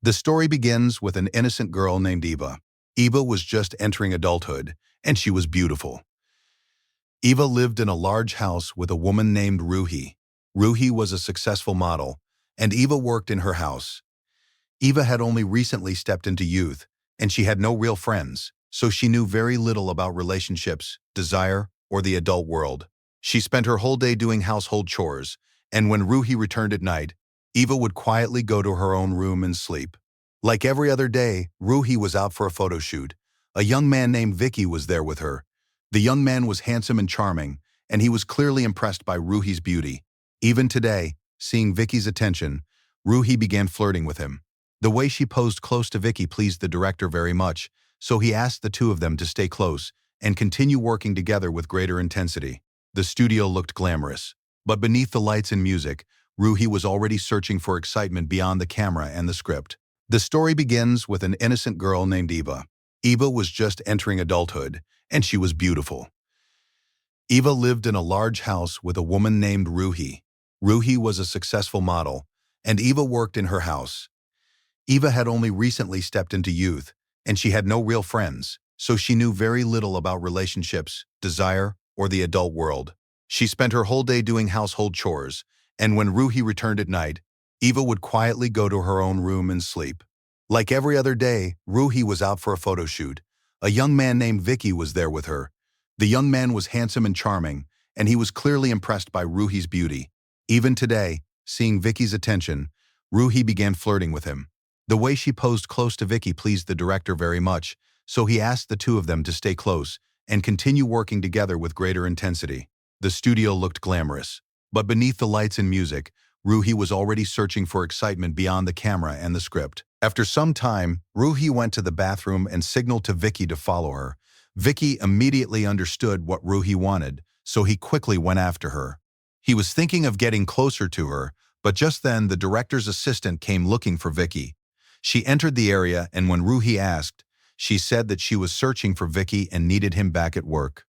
The story begins with an innocent girl named Eva. Eva was just entering adulthood, and she was beautiful. Eva lived in a large house with a woman named Ruhi. Ruhi was a successful model, and Eva worked in her house. Eva had only recently stepped into youth, and she had no real friends, so she knew very little about relationships, desire, or the adult world. She spent her whole day doing household chores, and when Ruhi returned at night, Eva would quietly go to her own room and sleep. Like every other day, Ruhi was out for a photo shoot. A young man named Vicky was there with her. The young man was handsome and charming, and he was clearly impressed by Ruhi's beauty. Even today, seeing Vicky's attention, Ruhi began flirting with him. The way she posed close to Vicky pleased the director very much, so he asked the two of them to stay close and continue working together with greater intensity. The studio looked glamorous, but beneath the lights and music, Ruhi was already searching for excitement beyond the camera and the script. The story begins with an innocent girl named Eva. Eva was just entering adulthood, and she was beautiful. Eva lived in a large house with a woman named Ruhi. Ruhi was a successful model, and Eva worked in her house. Eva had only recently stepped into youth, and she had no real friends, so she knew very little about relationships, desire, or the adult world. She spent her whole day doing household chores, and when Ruhi returned at night, Eva would quietly go to her own room and sleep. Like every other day, Ruhi was out for a photo shoot. A young man named Vicky was there with her. The young man was handsome and charming, and he was clearly impressed by Ruhi's beauty. Even today, seeing Vicky's attention, Ruhi began flirting with him. The way she posed close to Vicky pleased the director very much, so he asked the two of them to stay close and continue working together with greater intensity. The studio looked glamorous, but beneath the lights and music, Ruhi was already searching for excitement beyond the camera and the script. After some time, Ruhi went to the bathroom and signaled to Vicky to follow her. Vicky immediately understood what Ruhi wanted, so he quickly went after her. He was thinking of getting closer to her, but just then the director's assistant came looking for Vicky. She entered the area, and when Ruhi asked, she said that she was searching for Vicky and needed him back at work.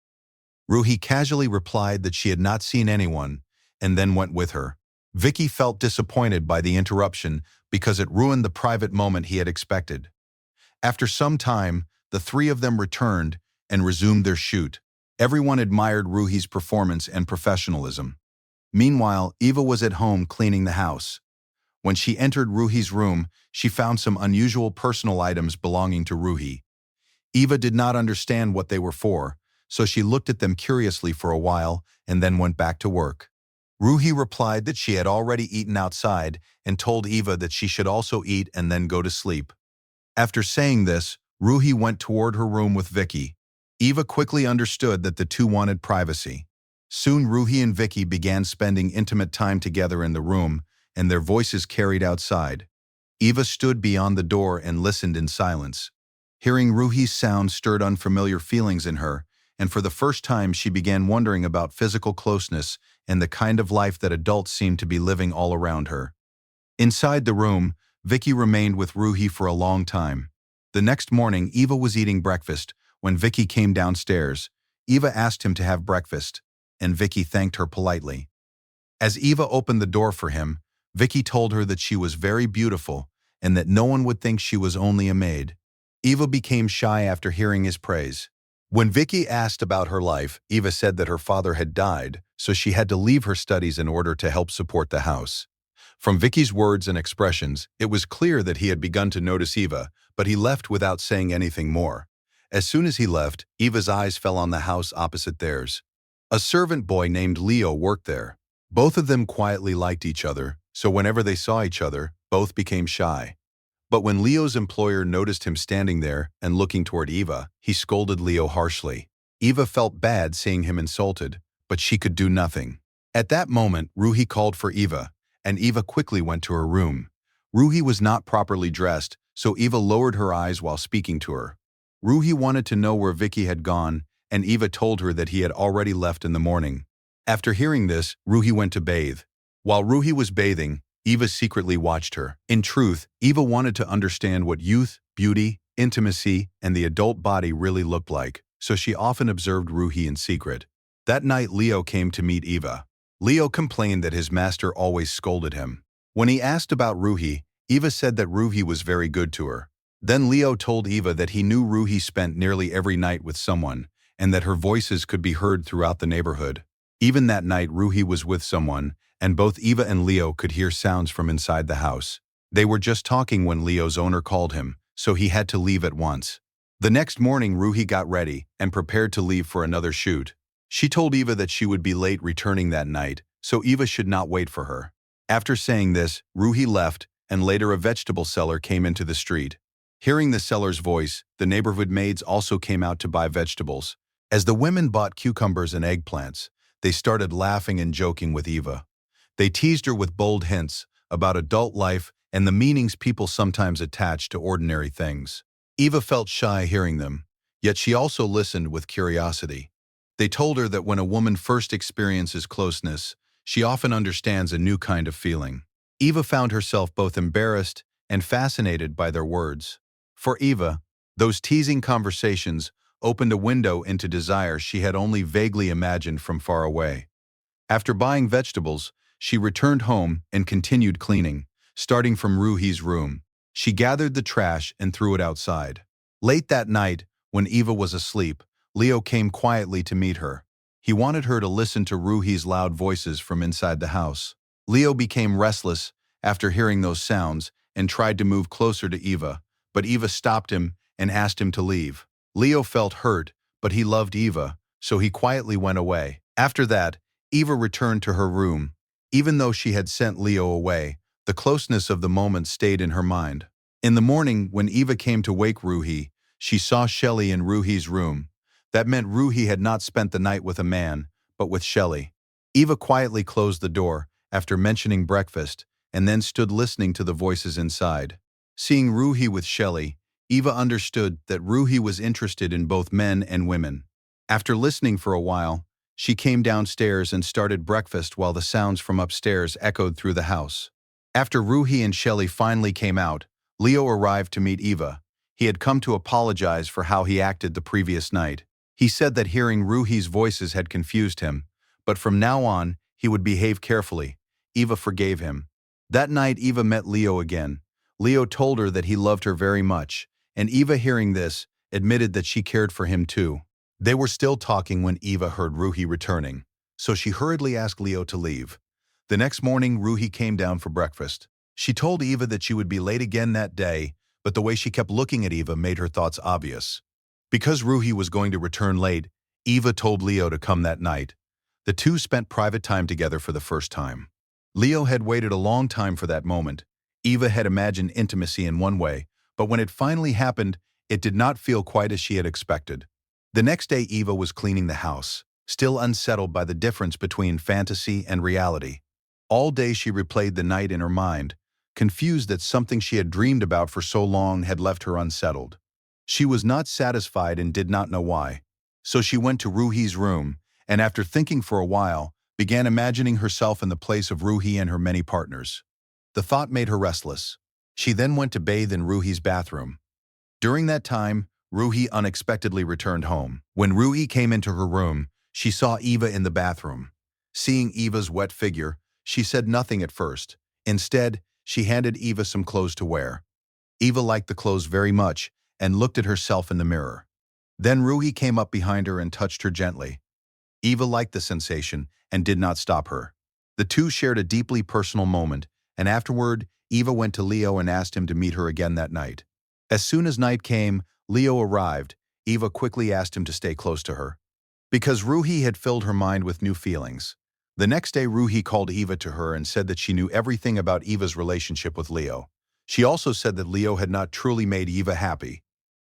Ruhi casually replied that she had not seen anyone, and then went with her. Vicky felt disappointed by the interruption because it ruined the private moment he had expected. After some time, the three of them returned and resumed their shoot. Everyone admired Ruhi's performance and professionalism. Meanwhile, Eva was at home cleaning the house. When she entered Ruhi's room, she found some unusual personal items belonging to Ruhi. Eva did not understand what they were for, so she looked at them curiously for a while and then went back to work. Ruhi replied that she had already eaten outside and told Eva that she should also eat and then go to sleep. After saying this, Ruhi went toward her room with Vicky. Eva quickly understood that the two wanted privacy. Soon Ruhi and Vicky began spending intimate time together in the room, and their voices carried outside. Eva stood beyond the door and listened in silence. Hearing Ruhi's sound stirred unfamiliar feelings in her, and for the first time she began wondering about physical closeness and the kind of life that adults seemed to be living all around her. Inside the room, Vicky remained with Ruhi for a long time. The next morning, Eva was eating breakfast when Vicky came downstairs. Eva asked him to have breakfast, and Vicky thanked her politely. As Eva opened the door for him, Vicky told her that she was very beautiful and that no one would think she was only a maid. Eva became shy after hearing his praise. When Vicky asked about her life, Eva said that her father had died, so she had to leave her studies in order to help support the house. From Vicky's words and expressions, it was clear that he had begun to notice Eva, but he left without saying anything more. As soon as he left, Eva's eyes fell on the house opposite theirs. A servant boy named Leo worked there. Both of them quietly liked each other, so whenever they saw each other, both became shy. But when Leo's employer noticed him standing there and looking toward Eva, he scolded Leo harshly. Eva felt bad seeing him insulted, but she could do nothing. At that moment, Ruhi called for Eva, and Eva quickly went to her room. Ruhi was not properly dressed, so Eva lowered her eyes while speaking to her. Ruhi wanted to know where Vicky had gone, and Eva told her that he had already left in the morning. After hearing this, Ruhi went to bathe. While Ruhi was bathing, Eva secretly watched her. In truth, Eva wanted to understand what youth, beauty, intimacy, and the adult body really looked like, so she often observed Ruhi in secret. That night, Leo came to meet Eva. Leo complained that his master always scolded him. When he asked about Ruhi, Eva said that Ruhi was very good to her. Then Leo told Eva that he knew Ruhi spent nearly every night with someone, and that her voices could be heard throughout the neighborhood. Even that night Ruhi was with someone, and both Eva and Leo could hear sounds from inside the house. They were just talking when Leo's owner called him, so he had to leave at once. The next morning Ruhi got ready and prepared to leave for another shoot. She told Eva that she would be late returning that night, so Eva should not wait for her. After saying this, Ruhi left, and later a vegetable seller came into the street. Hearing the seller's voice, the neighborhood maids also came out to buy vegetables. As the women bought cucumbers and eggplants, they started laughing and joking with Eva. They teased her with bold hints about adult life and the meanings people sometimes attach to ordinary things. Eva felt shy hearing them, yet she also listened with curiosity. They told her that when a woman first experiences closeness, she often understands a new kind of feeling. Eva found herself both embarrassed and fascinated by their words. For Eva, those teasing conversations opened a window into desire she had only vaguely imagined from far away. After buying vegetables, she returned home and continued cleaning, starting from Ruhi's room. She gathered the trash and threw it outside. Late that night, when Eva was asleep, Leo came quietly to meet her. He wanted her to listen to Ruhi's loud voices from inside the house. Leo became restless after hearing those sounds and tried to move closer to Eva, but Eva stopped him and asked him to leave. Leo felt hurt, but he loved Eva, so he quietly went away. After that, Eva returned to her room. Even though she had sent Leo away, the closeness of the moment stayed in her mind. In the morning, when Eva came to wake Ruhi, she saw Shelley in Ruhi's room. That meant Ruhi had not spent the night with a man, but with Shelley. Eva quietly closed the door after mentioning breakfast and then stood listening to the voices inside. Seeing Ruhi with Shelley, Eva understood that Ruhi was interested in both men and women. After listening for a while, she came downstairs and started breakfast while the sounds from upstairs echoed through the house. After Ruhi and Shelley finally came out, Leo arrived to meet Eva. He had come to apologize for how he acted the previous night. He said that hearing Ruhi's voices had confused him, but from now on, he would behave carefully. Eva forgave him. That night, Eva met Leo again. Leo told her that he loved her very much, and Eva, hearing this, admitted that she cared for him too. They were still talking when Eva heard Ruhi returning, so she hurriedly asked Leo to leave. The next morning, Ruhi came down for breakfast. She told Eva that she would be late again that day, but the way she kept looking at Eva made her thoughts obvious. Because Ruhi was going to return late, Eva told Leo to come that night. The two spent private time together for the first time. Leo had waited a long time for that moment. Eva had imagined intimacy in one way, but when it finally happened, it did not feel quite as she had expected. The next day, Eva was cleaning the house, still unsettled by the difference between fantasy and reality. All day she replayed the night in her mind, confused that something she had dreamed about for so long had left her unsettled. She was not satisfied and did not know why. So she went to Ruhi's room, and after thinking for a while, began imagining herself in the place of Ruhi and her many partners. The thought made her restless. She then went to bathe in Ruhi's bathroom. During that time, Ruhi unexpectedly returned home. When Ruhi came into her room, she saw Eva in the bathroom. Seeing Eva's wet figure, she said nothing at first. Instead, she handed Eva some clothes to wear. Eva liked the clothes very much and looked at herself in the mirror. Then Ruhi came up behind her and touched her gently. Eva liked the sensation and did not stop her. The two shared a deeply personal moment, and afterward, Eva went to Leo and asked him to meet her again that night. As soon as night came, Leo arrived. Eva quickly asked him to stay close to her, because Ruhi had filled her mind with new feelings. The next day, Ruhi called Eva to her and said that she knew everything about Eva's relationship with Leo. She also said that Leo had not truly made Eva happy.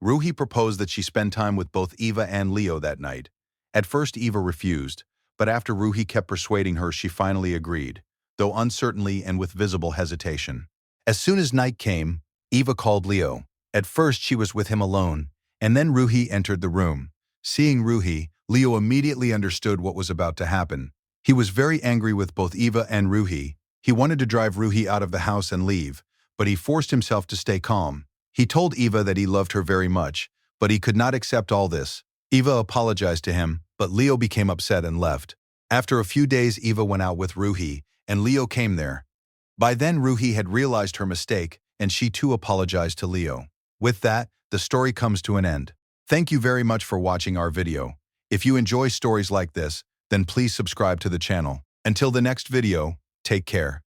Ruhi proposed that she spend time with both Eva and Leo that night. At first, Eva refused, but after Ruhi kept persuading her, she finally agreed, though uncertainly and with visible hesitation. As soon as night came, Eva called Leo. At first, she was with him alone, and then Ruhi entered the room. Seeing Ruhi, Leo immediately understood what was about to happen. He was very angry with both Eva and Ruhi. He wanted to drive Ruhi out of the house and leave, but he forced himself to stay calm. He told Eva that he loved her very much, but he could not accept all this. Eva apologized to him, but Leo became upset and left. After a few days, Eva went out with Ruhi, and Leo came there. By then, Ruhi had realized her mistake and she too apologized to Leo. With that, the story comes to an end. Thank you very much for watching our video. If you enjoy stories like this, then please subscribe to the channel. Until the next video, take care.